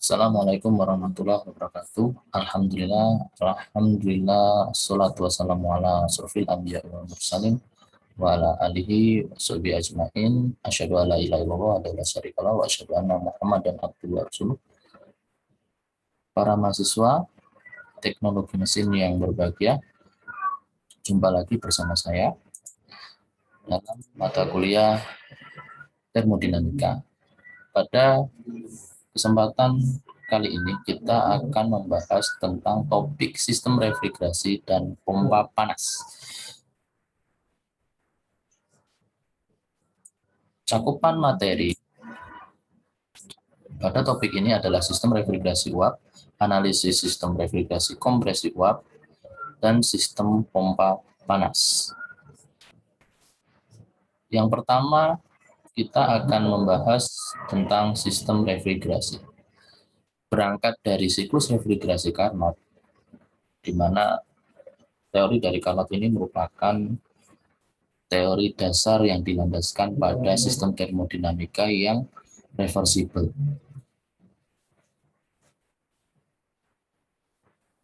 Assalamualaikum warahmatullahi wabarakatuh. Alhamdulillah, assalatu wassalamu ala asrofil anbiya wal mursalin wa ala alihi wa sahbihi ajma'in. Asyhadu an la ilaha illallah wa la syarikalah wa asyhadu anna Muhammadan abduhu wa rasuluh. Para mahasiswa teknologi mesin yang berbahagia, jumpa lagi bersama saya dalam mata kuliah termodinamika. Pada kesempatan kali ini kita akan membahas tentang topik sistem refrigerasi dan pompa panas. Cakupan materi pada topik ini adalah sistem refrigerasi uap, analisis sistem refrigerasi kompresi uap, dan sistem pompa panas. Yang pertama, kita akan membahas tentang sistem refrigerasi. Berangkat dari siklus refrigerasi Carnot, di mana teori dari Carnot ini merupakan teori dasar yang dilandaskan pada sistem termodinamika yang reversible.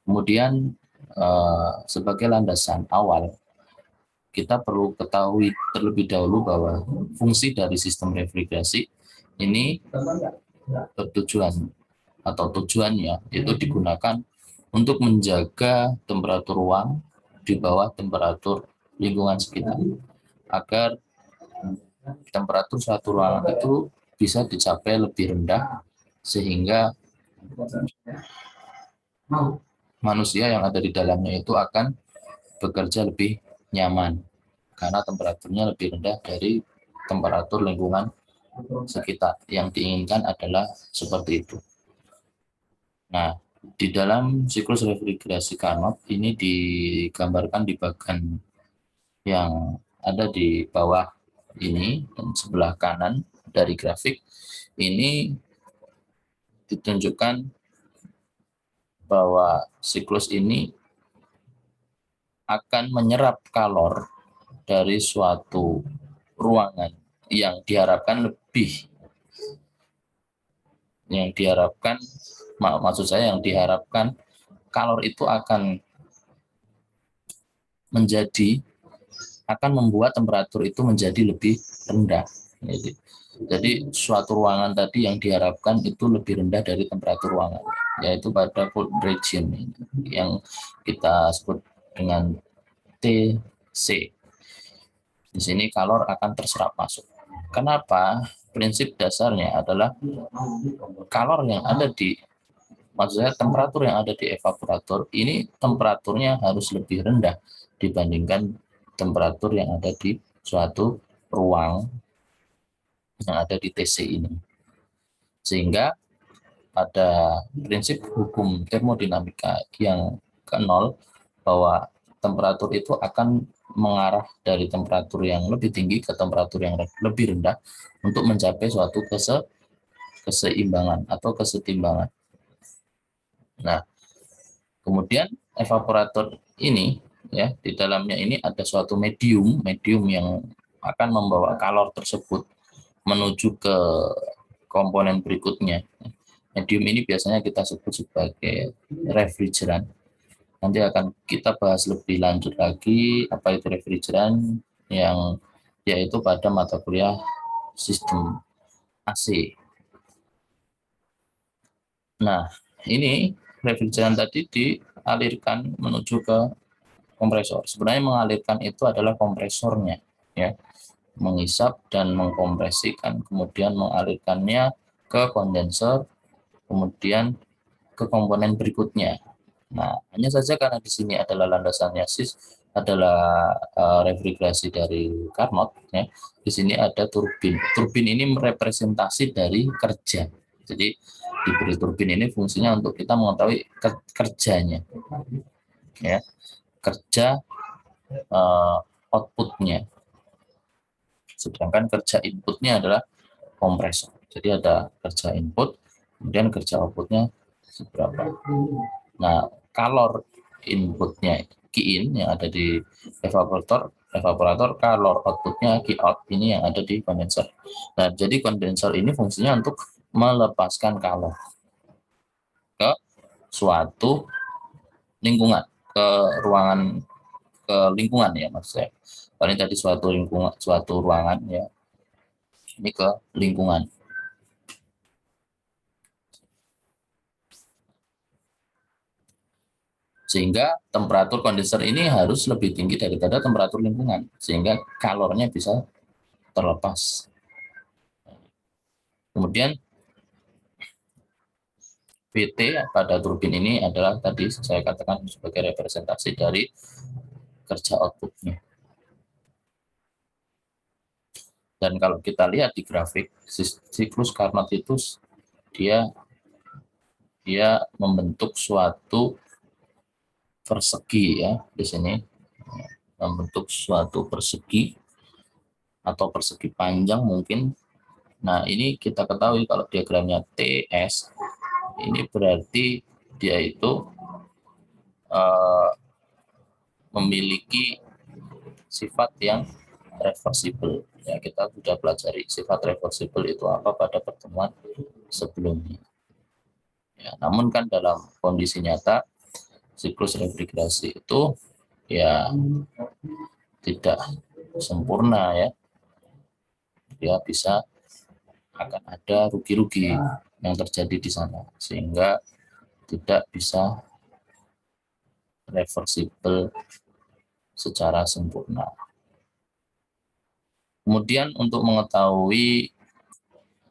Kemudian sebagai landasan awal, kita perlu ketahui terlebih dahulu bahwa fungsi dari sistem refrigerasi ini bertujuan atau tujuannya itu digunakan untuk menjaga temperatur ruang di bawah temperatur lingkungan sekitar, agar temperatur suatu ruangan itu bisa dicapai lebih rendah sehingga manusia yang ada di dalamnya itu akan bekerja lebih nyaman karena temperaturnya lebih rendah dari temperatur lingkungan sekitar. Yang diinginkan adalah seperti itu. Nah, di dalam siklus refrigerasi Carnot ini digambarkan di bagian yang ada di bawah ini dan sebelah kanan dari grafik ini ditunjukkan bahwa siklus ini akan menyerap kalor dari suatu ruangan yang diharapkan kalor itu akan membuat temperatur itu menjadi lebih rendah. Jadi suatu ruangan tadi yang diharapkan itu lebih rendah dari temperatur ruangan, yaitu pada cold region yang kita sebut dengan TC. Di sini kalor akan terserap masuk. Kenapa? Prinsip dasarnya adalah temperatur yang ada di evaporator ini temperaturnya harus lebih rendah dibandingkan temperatur yang ada di suatu ruang yang ada di TC ini. Sehingga pada prinsip hukum termodinamika yang ke-0 bahwa temperatur itu akan mengarah dari temperatur yang lebih tinggi ke temperatur yang lebih rendah untuk mencapai suatu keseimbangan atau kesetimbangan. Nah, kemudian evaporator ini ya, di dalamnya ini ada suatu medium yang akan membawa kalor tersebut menuju ke komponen berikutnya. Medium ini biasanya kita sebut sebagai refrigeran. Nanti akan kita bahas lebih lanjut lagi apa itu refrigeran, yang yaitu pada mata kuliah sistem AC. Nah, ini refrigeran tadi dialirkan menuju ke kompresor. Sebenarnya mengalirkan itu adalah kompresornya, ya, mengisap dan mengkompresikan, kemudian mengalirkannya ke kondenser, kemudian ke komponen berikutnya. Nah, hanya saja karena di sini adalah landasannya refrigerasi dari Carnot, ya. Di sini ada turbin. Turbin ini merepresentasi dari kerja. Jadi diberi turbin ini fungsinya untuk kita mengetahui kerjanya, ya, kerja outputnya. Sedangkan kerja inputnya adalah kompresor. Jadi ada kerja input, kemudian kerja outputnya seberapa. Nah, kalor inputnya Q-in yang ada di evaporator, kalor outputnya Q-out ini yang ada di kondenser. Nah, jadi kondenser ini fungsinya untuk melepaskan kalor. ke suatu lingkungan, ke ruangan, ke lingkungan ya maksud saya. Paling tadi suatu lingkungan, suatu ruangan ya, ini ke lingkungan. Sehingga temperatur kondenser ini harus lebih tinggi daripada temperatur lingkungan, sehingga kalornya bisa terlepas. Kemudian VT pada turbin ini adalah tadi saya katakan sebagai representasi dari kerja outputnya. Dan kalau kita lihat di grafik, siklus Carnot itu dia membentuk suatu persegi ya di sini, membentuk suatu persegi atau persegi panjang mungkin. Nah, ini kita ketahui kalau diagramnya TS, ini berarti dia itu memiliki sifat yang reversible. Ya, kita sudah pelajari sifat reversible itu apa pada pertemuan sebelumnya. Ya, namun kan dalam kondisi nyata, siklus refrigerasi itu ya tidak sempurna ya. Dia bisa akan ada rugi-rugi yang terjadi di sana, sehingga tidak bisa reversible secara sempurna. Kemudian untuk mengetahui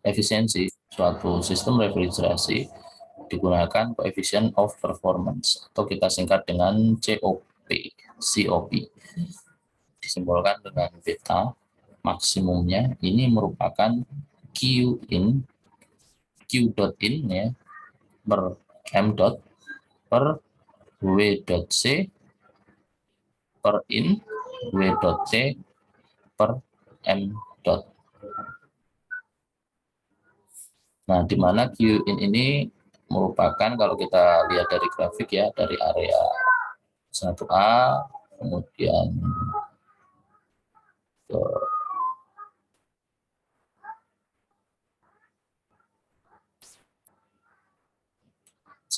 efisiensi suatu sistem refrigerasi digunakan coefficient of performance atau kita singkat dengan COP, disimbolkan dengan beta. Maksimumnya ini merupakan Q dot in ya per M dot per W dot C per in W dot C per M dot. Nah, di mana Q in ini merupakan kalau kita lihat dari grafik ya, dari area 1A kemudian ke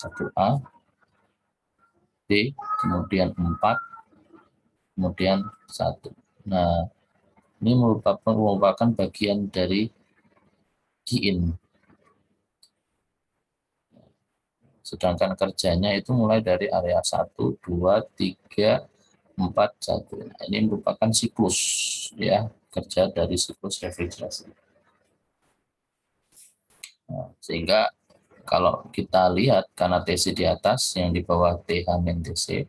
1A, B, kemudian 4, kemudian 1. Nah, ini merupakan bagian dari Q-in. Sedangkan kerjanya itu mulai dari area 1, 2, 3, 4, 1. Nah, ini merupakan siklus ya, kerja dari siklus refrigerasi. Nah, sehingga kalau kita lihat karena TC di atas yang di bawah TH-TC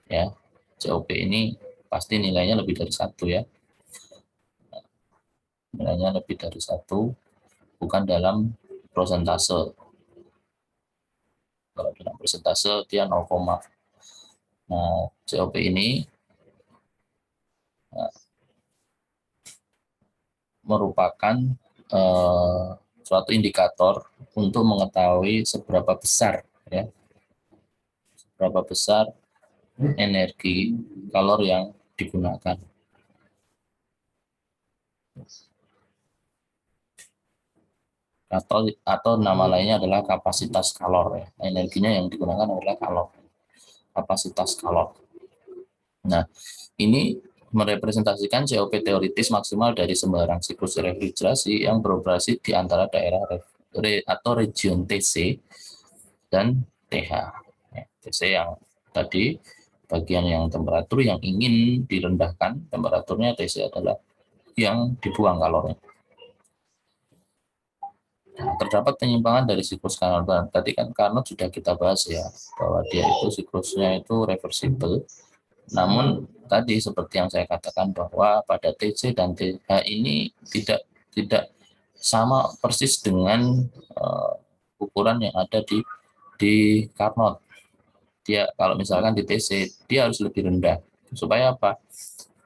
ya, COP ini pasti nilainya lebih dari 1 ya. Nilainya lebih dari 1, bukan dalam prosentase. Kalau dalam persentase dia 0, nah COP ini merupakan suatu indikator untuk mengetahui seberapa besar ya, seberapa besar energi kalor yang digunakan. Atau nama lainnya adalah kapasitas kalor ya. Energinya yang digunakan adalah kalor. Kapasitas kalor. Nah, ini merepresentasikan COP teoritis maksimal dari sembarang siklus refrigerasi yang beroperasi di antara daerah atau region TC dan TH. Ya, TC yang tadi bagian yang temperatur yang ingin direndahkan temperaturnya, TC adalah yang dibuang kalornya. Nah, terdapat penyimpangan dari siklus Carnot. Tadi kan Carnot sudah kita bahas ya, bahwa dia itu siklusnya itu reversible. Namun tadi seperti yang saya katakan bahwa pada TC dan TH ini tidak sama persis dengan ukuran yang ada di Carnot. Dia kalau misalkan di TC dia harus lebih rendah. Supaya apa?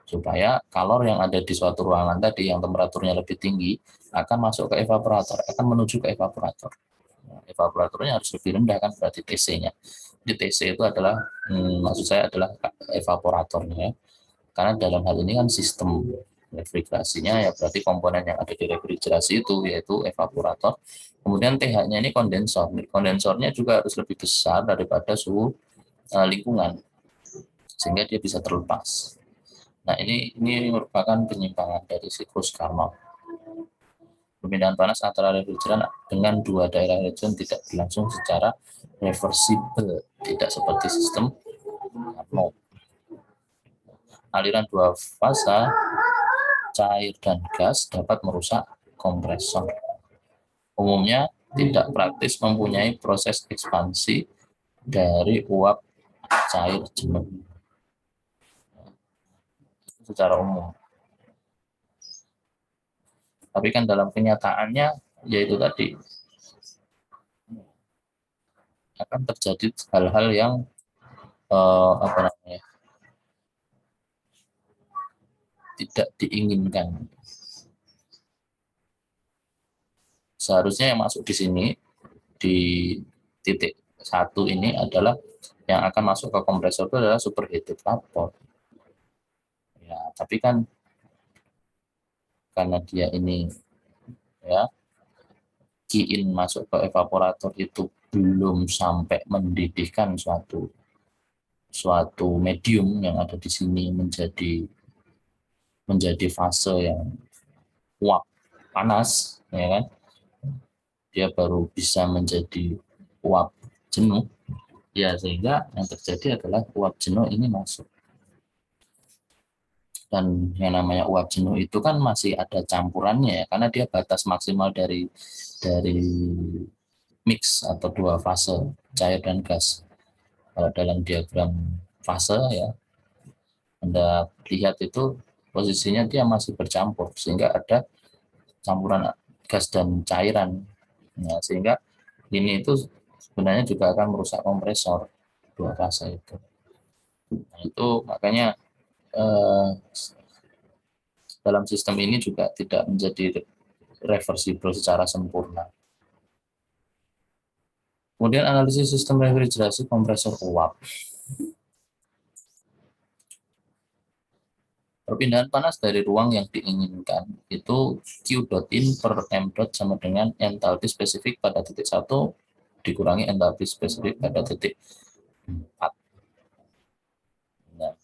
Supaya kalor yang ada di suatu ruangan tadi yang temperaturnya lebih tinggi akan masuk ke evaporator, akan menuju ke evaporator. Nah, evaporatornya harus lebih rendah kan berarti TC-nya. Di TC itu maksud saya adalah evaporatornya, karena dalam hal ini kan sistem Refrigerasinya ya berarti komponen yang ada di refrigerasi itu yaitu evaporator. Kemudian TH-nya ini kondensor. Kondensornya juga harus lebih besar daripada suhu lingkungan sehingga dia bisa terlepas. Nah, ini merupakan penyimpangan dari siklus Carnot. Perpindahan panas antara refrigeran dengan dua daerah refrigeran tidak berlangsung secara reversible, tidak seperti sistem Carnot. Aliran dua fasa cair dan gas dapat merusak kompresor. Umumnya tidak praktis mempunyai proses ekspansi dari uap cair jenuh secara umum. Tapi kan dalam kenyataannya yaitu tadi akan terjadi hal-hal yang apa namanya tidak diinginkan. Seharusnya yang masuk di sini di titik 1 ini adalah yang akan masuk ke kompresor itu adalah superheated vapor. Ya, tapi kan karena dia ini ya key-in masuk ke evaporator itu belum sampai mendidihkan suatu medium yang ada di sini menjadi fase yang uap panas, ya kan? Dia baru bisa menjadi uap jenuh, ya sehingga yang terjadi adalah uap jenuh ini masuk. Dan yang namanya uap jenuh itu kan masih ada campurannya ya, karena dia batas maksimal dari mix atau dua fase cair dan gas. Kalau dalam diagram fase ya, Anda lihat itu posisinya dia masih bercampur sehingga ada campuran gas dan cairan. Nah, sehingga ini itu sebenarnya juga akan merusak kompresor dua fase itu. Nah, itu makanya dalam sistem ini juga tidak menjadi reversible secara sempurna. Kemudian analisis sistem refrigerasi kompresor uap. Perpindahan panas dari ruang yang diinginkan itu Q dot in per M dot sama dengan entalpi spesifik pada titik 1 dikurangi entalpi spesifik pada titik 4. Nah,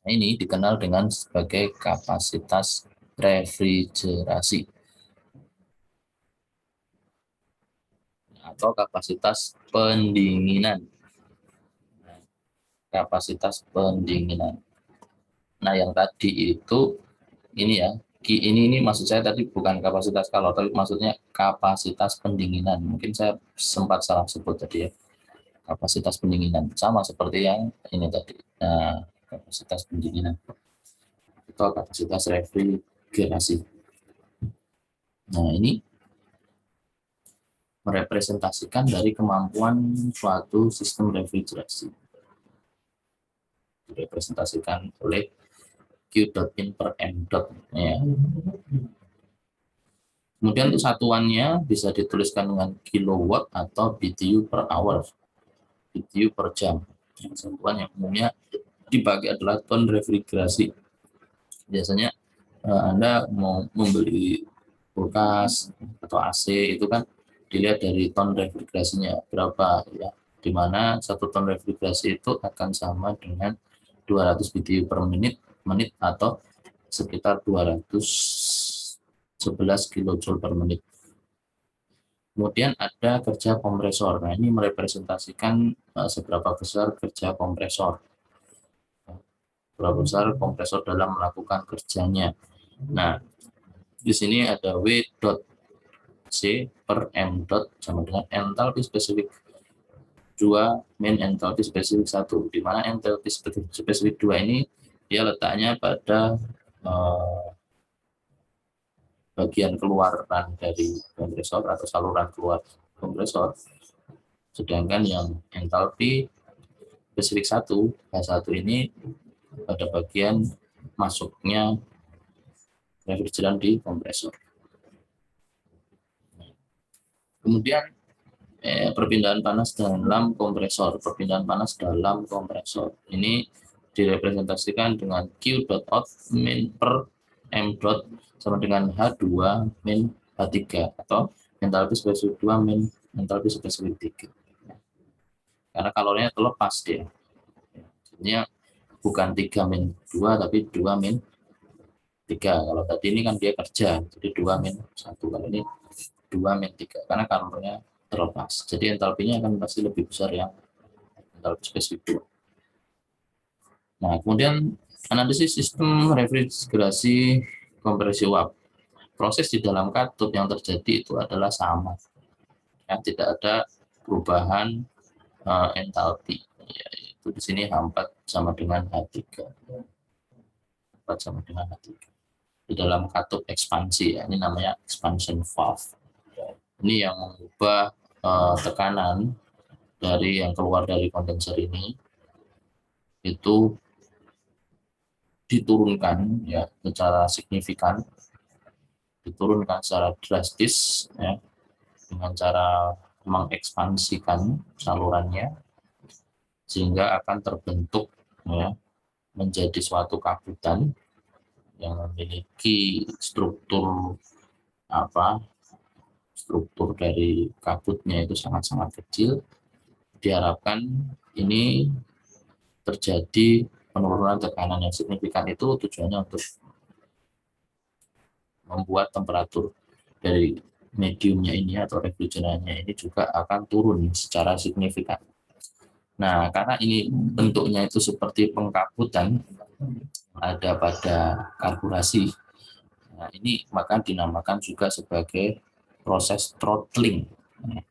ini dikenal dengan sebagai kapasitas refrigerasi atau kapasitas pendinginan. Kapasitas pendinginan. Nah, yang tadi itu ini ya, ini maksud saya tadi bukan kapasitas kalor, tapi maksudnya kapasitas pendinginan. Mungkin saya sempat salah sebut tadi ya. Kapasitas pendinginan sama seperti yang ini tadi. Nah, kapasitas pendinginan itu kapasitas refrigerasi. Nah, ini merepresentasikan dari kemampuan suatu sistem refrigerasi. Direpresentasikan oleh Q dot in per M dot. Ya. Kemudian untuk satuannya bisa dituliskan dengan kilowatt atau BTU per hour, BTU per jam. Yang satuan yang umumnya dipakai adalah ton refrigerasi. Biasanya Anda mau membeli kulkas atau AC itu kan dilihat dari ton refrigerasinya berapa ya, di mana 1 ton refrigerasi itu akan sama dengan 200 BTU per menit atau sekitar 211 kilojoule per menit. Kemudian ada kerja kompresor. Nah, ini merepresentasikan seberapa besar kerja kompresor. Seberapa besar kompresor dalam melakukan kerjanya. Nah, di sini ada W dot C per M dot sama dengan entalpi spesifik 2 min entalpi spesifik 1, di mana entalpi spesifik 2 ini dia letaknya pada bagian keluaran dari kompresor atau saluran keluar kompresor, sedangkan yang entalpi spesifik 1 H1 ini pada bagian masuknya refrigeran di kompresor. Kemudian perpindahan panas dalam kompresor. Perpindahan panas dalam kompresor ini direpresentasikan dengan Q dot out min per M dot sama dengan H2 min H3 atau entalpi spesifik 2 min entalpi spesifik 3. Karena kalorinya terlepas dia. Jadinya bukan 3 min 2 tapi 2 min 3. Kalau tadi ini kan dia kerja, jadi 2 min 1. Kalau ini 2 min 3 karena kalorinya terlepas. Jadi entalpinya akan pasti lebih besar yang entalpi spesifik 2. Nah, kemudian analisis sistem refrigerasi kompresi uap. Proses di dalam katup yang terjadi itu adalah sama. Ya, tidak ada perubahan entalpi. Ya, itu di sini H4 sama dengan H3. H4 sama dengan H3. Di dalam katup ekspansi, ya, ini namanya expansion valve. Ini yang mengubah tekanan dari yang keluar dari kondenser ini itu diturunkan ya secara signifikan, diturunkan secara drastis ya, dengan cara mengekspansikan salurannya sehingga akan terbentuk ya menjadi suatu kabutan yang memiliki struktur struktur dari kabutnya itu sangat-sangat kecil. Diharapkan ini terjadi penurunan tekanan yang signifikan, itu tujuannya untuk membuat temperatur dari mediumnya ini atau refrigerannya ini juga akan turun secara signifikan. Nah, karena ini bentuknya itu seperti pengkabutan ada pada karburasi, nah ini maka dinamakan juga sebagai proses throttling. Nah,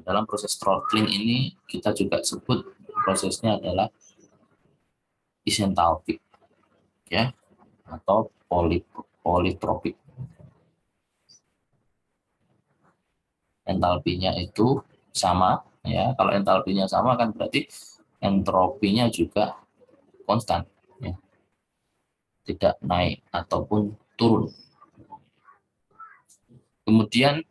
dalam proses throttling ini kita juga sebut prosesnya adalah isentalpik ya atau politropik. Entalpinya itu sama ya. Kalau entalpinya sama kan berarti entropinya juga konstan ya. Tidak naik ataupun turun. Kemudian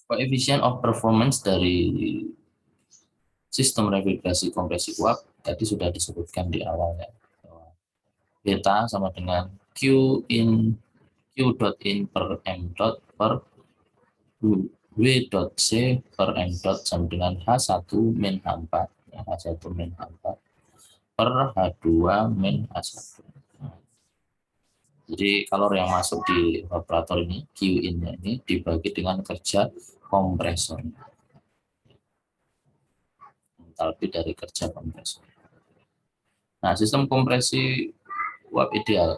coefficient of performance dari sistem refrigerasi kompresi uap tadi sudah disebutkan di awalnya. Beta sama dengan Q dot in per M dot per W dot C per M dot sama dengan H1 min H4 ya, H1 min H4 per H2 min H1. Jadi kalori yang masuk di evaporator ini, Q in-nya ini dibagi dengan kerja kompresor. Entalpi dari kerja kompresor. Nah, sistem kompresi uap ideal.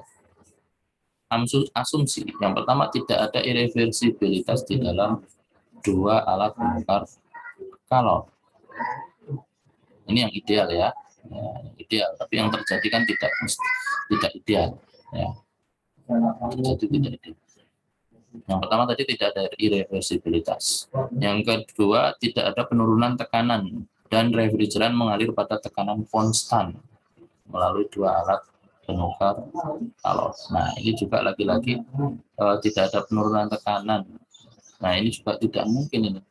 Asumsi yang pertama, tidak ada irreversibilitas di dalam dua alat penukar kalor. Ini yang ideal ya, yang ideal. Tapi yang terjadi kan tidak ideal. Ya. Jadi tidak ideal. Yang pertama tadi tidak ada irreversibilitas. Yang kedua, tidak ada penurunan tekanan dan refrigeran mengalir pada tekanan konstan melalui dua alat penukar kalor. Nah, ini juga lagi-lagi tidak ada penurunan tekanan. Nah, ini juga tidak mungkin ini.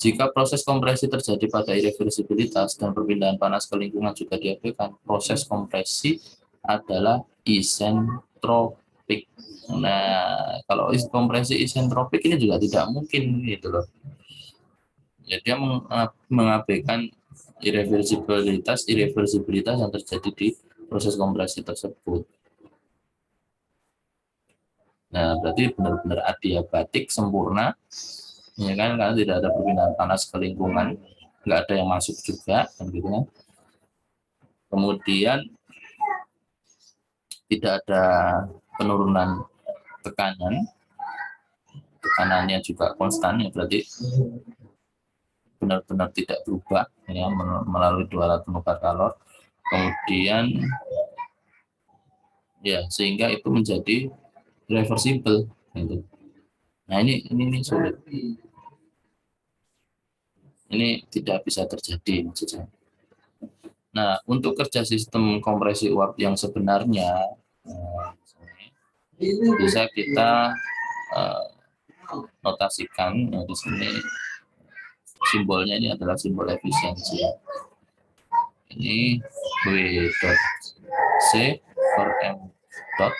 Jika proses kompresi terjadi pada irreversibilitas dan perpindahan panas ke lingkungan juga diabaikan, proses kompresi adalah isentropik. Nah, kalau kompresi isentropik ini juga tidak mungkin gitu loh. Ya, dia mengabaikan irreversibilitas yang terjadi di proses kompresi tersebut. Nah, berarti benar-benar adiabatik sempurna, ya kan, karena tidak ada perpindahan panas ke lingkungan, nggak ada yang masuk juga, kan gitu kan. Kemudian tidak ada penurunan tekanan, tekanannya juga konstan, ya berarti benar-benar tidak berubah ya melalui dua alat penukar kalor. Kemudian ya sehingga itu menjadi reversible gitu. Nah, ini sulit. Ini tidak bisa terjadi maksudnya. Nah, untuk kerja sistem kompresi uap yang sebenarnya bisa kita notasikan ya, di sini simbolnya ini adalah simbol efisiensi. Ini W dot C per M dot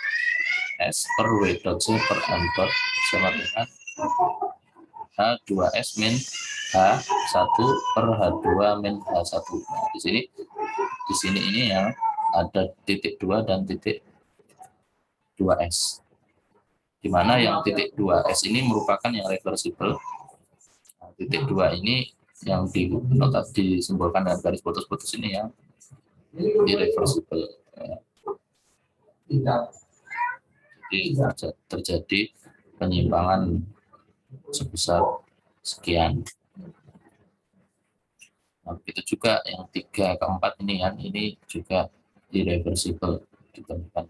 S per W dot C per M dot sama dengan H2S min H1 per H2 min H1. Nah, di sini ini yang ada titik 2 dan titik 2S. Di mana yang titik 2S ini merupakan yang reversible. Nah, titik 2 ini yang disimbolkan dengan garis putus-putus ini yang irreversible. Jadi terjadi penyimpangan sebesar sekian. Nah, begitu juga yang 3 ke 4 ini kan, ini juga irreversible, ditemukan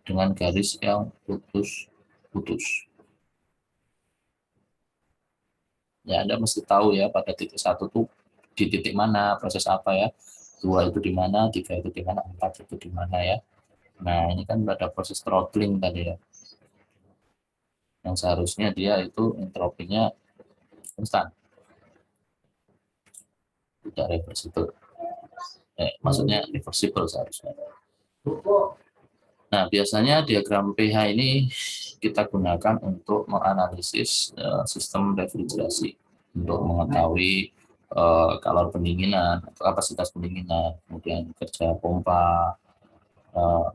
dengan garis yang putus-putus. Ya, Anda mesti tahu ya pada titik 1 tuh di titik mana, proses apa ya. 2 itu di mana, 3 itu di mana, 4 itu di mana ya. Nah, ini kan ada proses throttling tadi ya. Yang seharusnya dia itu entropinya instan. Tidak reversible. Maksudnya reversible seharusnya. Nah, biasanya diagram pH ini kita gunakan untuk menganalisis sistem refrigerasi untuk mengetahui kalor pendinginan atau kapasitas pendinginan, kemudian kerja pompa,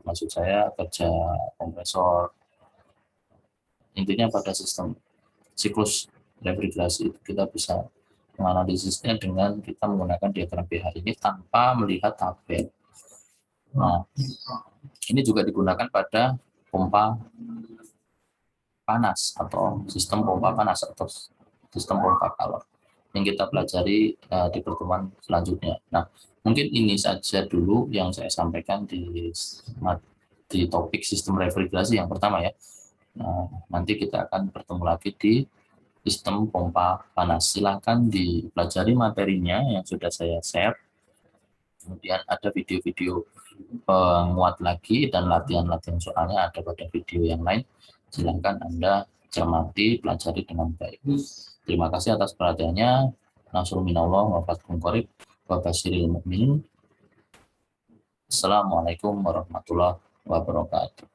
maksud saya kerja kompresor. Intinya pada sistem siklus refrigerasi itu kita bisa menganalisisnya dengan kita menggunakan diagram pH ini tanpa melihat tabel. Nah, ini juga digunakan pada pompa panas atau sistem pompa panas atau sistem pompa kalor yang kita pelajari di pertemuan selanjutnya. Nah, mungkin ini saja dulu yang saya sampaikan di topik sistem refrigerasi yang pertama ya. Nah, nanti kita akan bertemu lagi di sistem pompa panas. Silahkan dipelajari materinya yang sudah saya share. Kemudian ada video-video penguat lagi dan latihan-latihan soalnya ada pada video yang lain. Silahkan Anda cermati, pelajari dengan baik. Terima kasih atas perhatiannya. Nasrul minallah wa fatkum qarib wa basyiril mu'minin. Assalamualaikum warahmatullahi wabarakatuh.